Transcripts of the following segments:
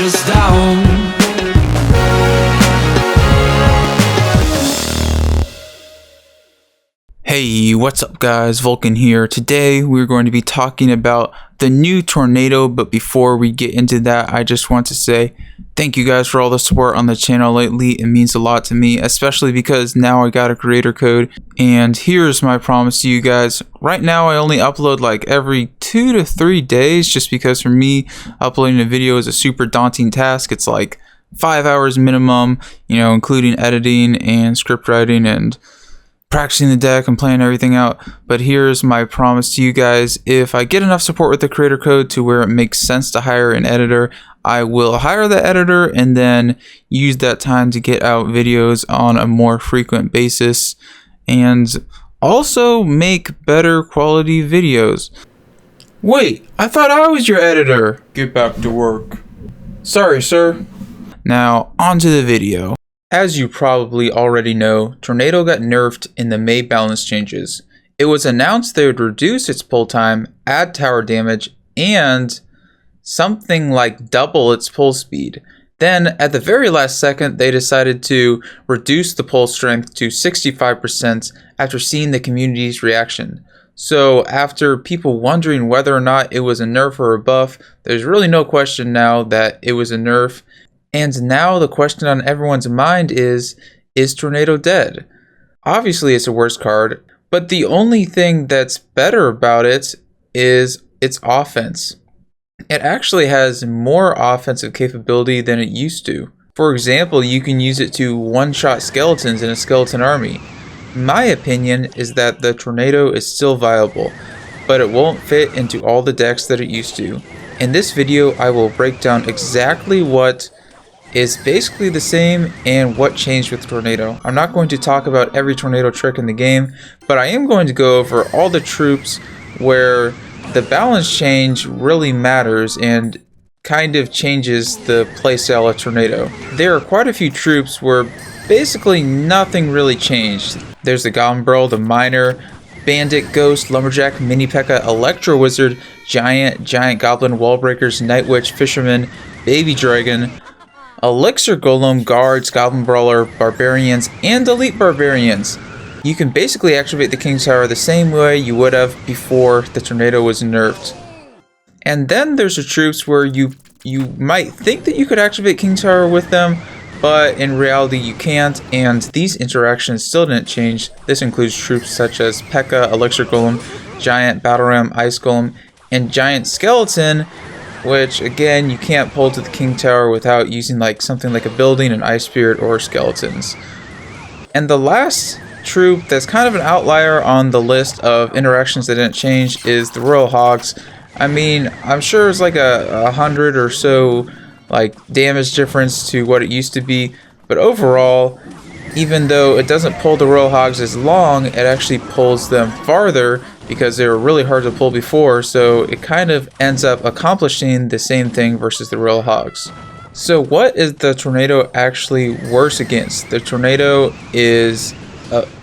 us down. Hey, what's up guys, Vulkan here. Today we're going to be talking about the new tornado, but before we get into that, I just want to say thank you guys for all the support on the channel lately. It means a lot to me, especially because now I got a creator code, and here's my promise to you guys. Right now I only upload like every 2 to 3 days, just because for me uploading a video is a super daunting task. It's like 5 hours minimum, you know, including editing and script writing and practicing the deck and playing everything out. But here's my promise to you guys: if I get enough support with the creator code to where it makes sense to hire an editor, I will hire the editor and then use that time to get out videos on a more frequent basis and also make better quality videos. Wait, I thought I was your editor. Get back to work. Sorry, sir. Now, on to the video. As you probably already know, Tornado got nerfed in the May balance changes. It was announced they would reduce its pull time, add tower damage, and something like double its pull speed. Then, at the very last second, they decided to reduce the pull strength to 65% after seeing the community's reaction. So, after people wondering whether or not it was a nerf or a buff, there's really no question now that it was a nerf. And now the question on everyone's mind is Tornado dead? Obviously it's a worse card, but the only thing that's better about it is its offense. It actually has more offensive capability than it used to. For example, you can use it to one-shot skeletons in a skeleton army. My opinion is that the Tornado is still viable, but it won't fit into all the decks that it used to. In this video, I will break down exactly what is basically the same and what changed with Tornado. I'm not going to talk about every Tornado trick in the game, but I am going to go over all the troops where the balance change really matters and kind of changes the playstyle of Tornado. There are quite a few troops where basically nothing really changed. There's the Goblin Bro, the Miner, Bandit, Ghost, Lumberjack, Mini P.E.K.K.A, Electro Wizard, Giant Goblin, Wall Breakers, Night Witch, Fisherman, Baby Dragon, Elixir Golem, Guards, Goblin Brawler, Barbarians, and Elite Barbarians. You can basically activate the King Tower the same way you would have before the Tornado was nerfed. And then there's the troops where you might think that you could activate King Tower with them, but in reality you can't, and these interactions still didn't change. This includes troops such as P.E.K.K.A, Elixir Golem, Giant, Battle Ram, Ice Golem, and Giant Skeleton, which again you can't pull to the King Tower without using like something like a building, an Ice Spirit, or skeletons. And the last troop that's kind of an outlier on the list of interactions that didn't change is the Royal Hogs. I mean, I'm sure it's like a 100 or so like damage difference to what it used to be, but overall, even though it doesn't pull the Royal Hogs as long, it actually pulls them farther because they were really hard to pull before, so it kind of ends up accomplishing the same thing versus the Royal Hogs. So what is the Tornado actually worse against? The Tornado is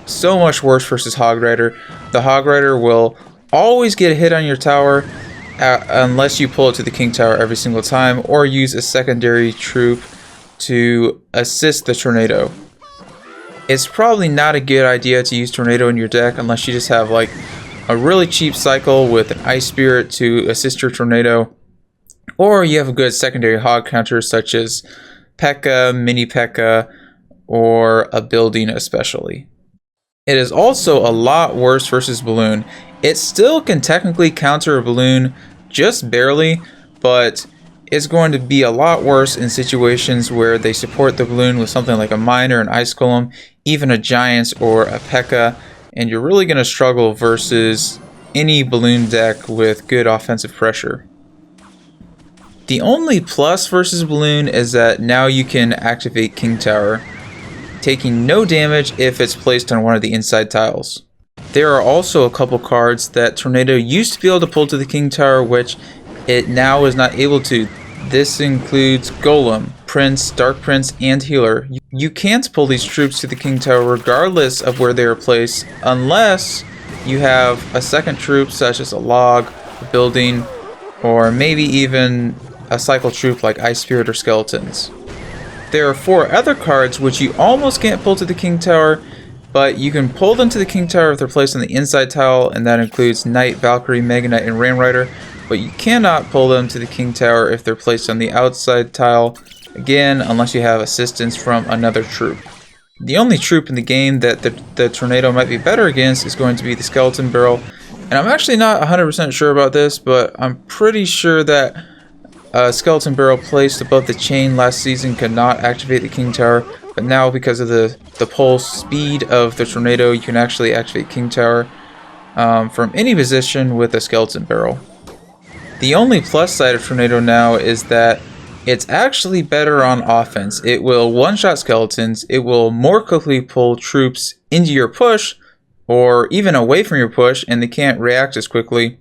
so much worse versus Hog Rider. The Hog Rider will always get a hit on your tower unless you pull it to the King Tower every single time or use a secondary troop to assist the Tornado. It's probably not a good idea to use Tornado in your deck unless you just have like a really cheap cycle with an Ice Spirit to assist your Tornado, or you have a good secondary hog counter such as P.E.K.K.A, Mini P.E.K.K.A, or a building especially. It is also a lot worse versus Balloon. It still can technically counter a Balloon, just barely, but it's going to be a lot worse in situations where they support the Balloon with something like a Miner, an Ice Golem, even a Giant or a P.E.K.K.A, and you're really going to struggle versus any Balloon deck with good offensive pressure. The only plus versus Balloon is that now you can activate King Tower, taking no damage if it's placed on one of the inside tiles. There are also a couple cards that Tornado used to be able to pull to the King Tower, which it now is not able to. This includes Golem, Prince, Dark Prince, and Healer. You can't pull these troops to the King Tower regardless of where they are placed, unless you have a second troop such as a log, a building, or maybe even a cycle troop like Ice Spirit or Skeletons. There are 4 other cards which you almost can't pull to the King Tower, but you can pull them to the King Tower if they're placed on the inside tile, and that includes Knight, Valkyrie, Mega Knight, and Ram Rider, but you cannot pull them to the King Tower if they're placed on the outside tile, again, unless you have assistance from another troop. The only troop in the game that the Tornado might be better against is going to be the Skeleton Barrel, and I'm actually not 100% sure about this, but I'm pretty sure that Skeleton Barrel placed above the chain last season could not activate the King Tower, but now because of the pulse speed of the Tornado, you can actually activate King Tower from any position with a Skeleton Barrel. The only plus side of Tornado now is that it's actually better on offense. It will one-shot skeletons, it will more quickly pull troops into your push, or even away from your push, and they can't react as quickly.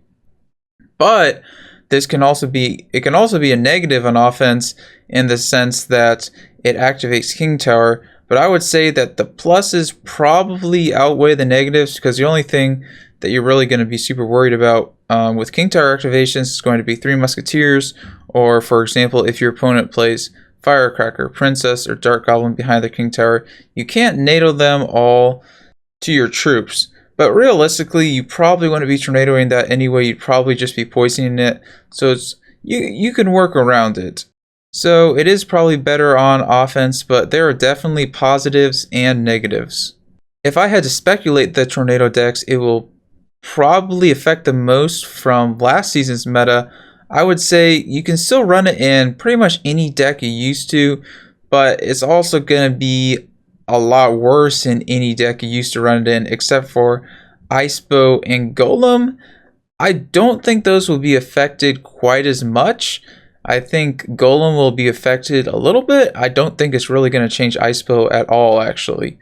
But this can also be a negative on offense in the sense that it activates King Tower, but I would say that the pluses probably outweigh the negatives, because the only thing that you're really going to be super worried about with King Tower activations is going to be 3 Musketeers, or for example, if your opponent plays Firecracker, Princess, or Dark Goblin behind the King Tower, you can't NATO them all to your troops. But realistically, you probably want to be tornadoing that anyway. You'd probably just be poisoning it, so you can work around it. So it is probably better on offense, but there are definitely positives and negatives. If I had to speculate the Tornado decks, it will probably affect the most from last season's meta. I would say you can still run it in pretty much any deck you used to, but it's also going to be a lot worse in any deck you used to run it in, except for Ice Bow and Golem. I don't think those will be affected quite as much. I think Golem will be affected a little bit. I don't think it's really going to change Ice Bow at all, actually.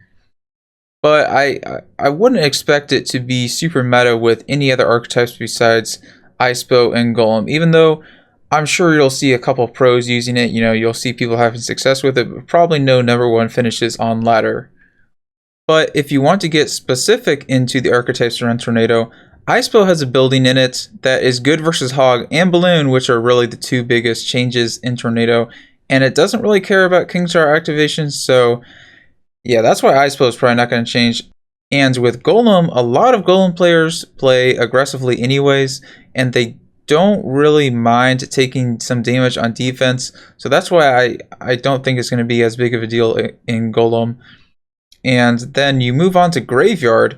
But I wouldn't expect it to be super meta with any other archetypes besides Ice Bow and Golem, even though I'm sure you'll see a couple pros using it. You know, you'll see people having success with it, but probably no #1 finishes on ladder. But if you want to get specific into the archetypes around Tornado, Ice Bow has a building in it that is good versus Hog and Balloon, which are really the 2 biggest changes in Tornado, and it doesn't really care about King Tower activations, so yeah, that's why Ice Bow is probably not going to change. And with Golem, a lot of Golem players play aggressively anyways, and they don't really mind taking some damage on defense, so that's why I don't think it's going to be as big of a deal in Golem. And then you move on to Graveyard,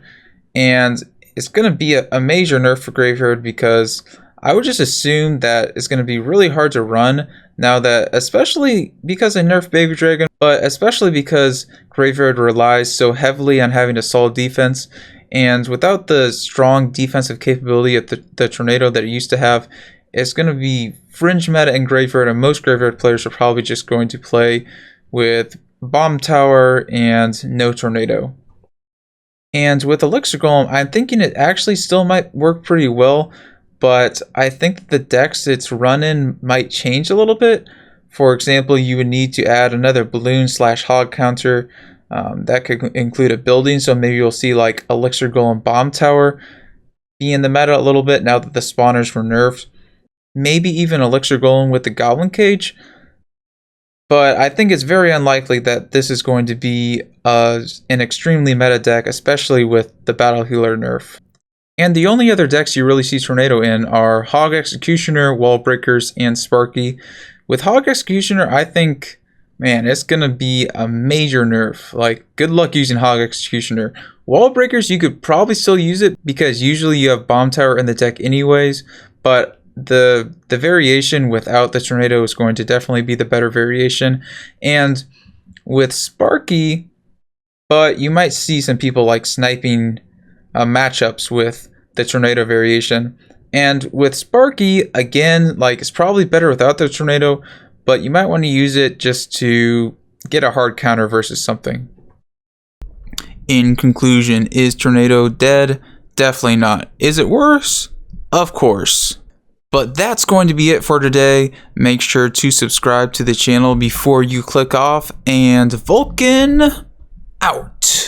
and it's going to be a major nerf for Graveyard, because I would just assume that it's going to be really hard to run now, that especially because I nerfed Baby Dragon, but especially because Graveyard relies so heavily on having a solid defense. And without the strong defensive capability of the Tornado that it used to have, it's going to be fringe meta in Graveyard, and most Graveyard players are probably just going to play with Bomb Tower and no Tornado. And with Elixir Golem, I'm thinking it actually still might work pretty well, but I think the decks it's run in might change a little bit. For example, you would need to add another Balloon/Hog counter. That could include a building, so maybe you'll see like Elixir Golem Bomb Tower be in the meta a little bit now that the spawners were nerfed. Maybe even Elixir Golem with the Goblin Cage. But I think it's very unlikely that this is going to be an extremely meta deck, especially with the Battle Healer nerf. And the only other decks you really see Tornado in are Hog Executioner, Wall Breakers, and Sparky. With Hog Executioner, I think, man, it's going to be a major nerf. Like, good luck using Hog Executioner. Wall Breakers, you could probably still use it because usually you have Bomb Tower in the deck anyways, but the variation without the Tornado is going to definitely be the better variation. And with Sparky, but you might see some people like sniping matchups with the Tornado variation. And with Sparky, again, like, it's probably better without the Tornado, but you might want to use it just to get a hard counter versus something. In conclusion, is Tornado dead? Definitely not. Is it worse? Of course. But that's going to be it for today. Make sure to subscribe to the channel before you click off, and Vulkan out.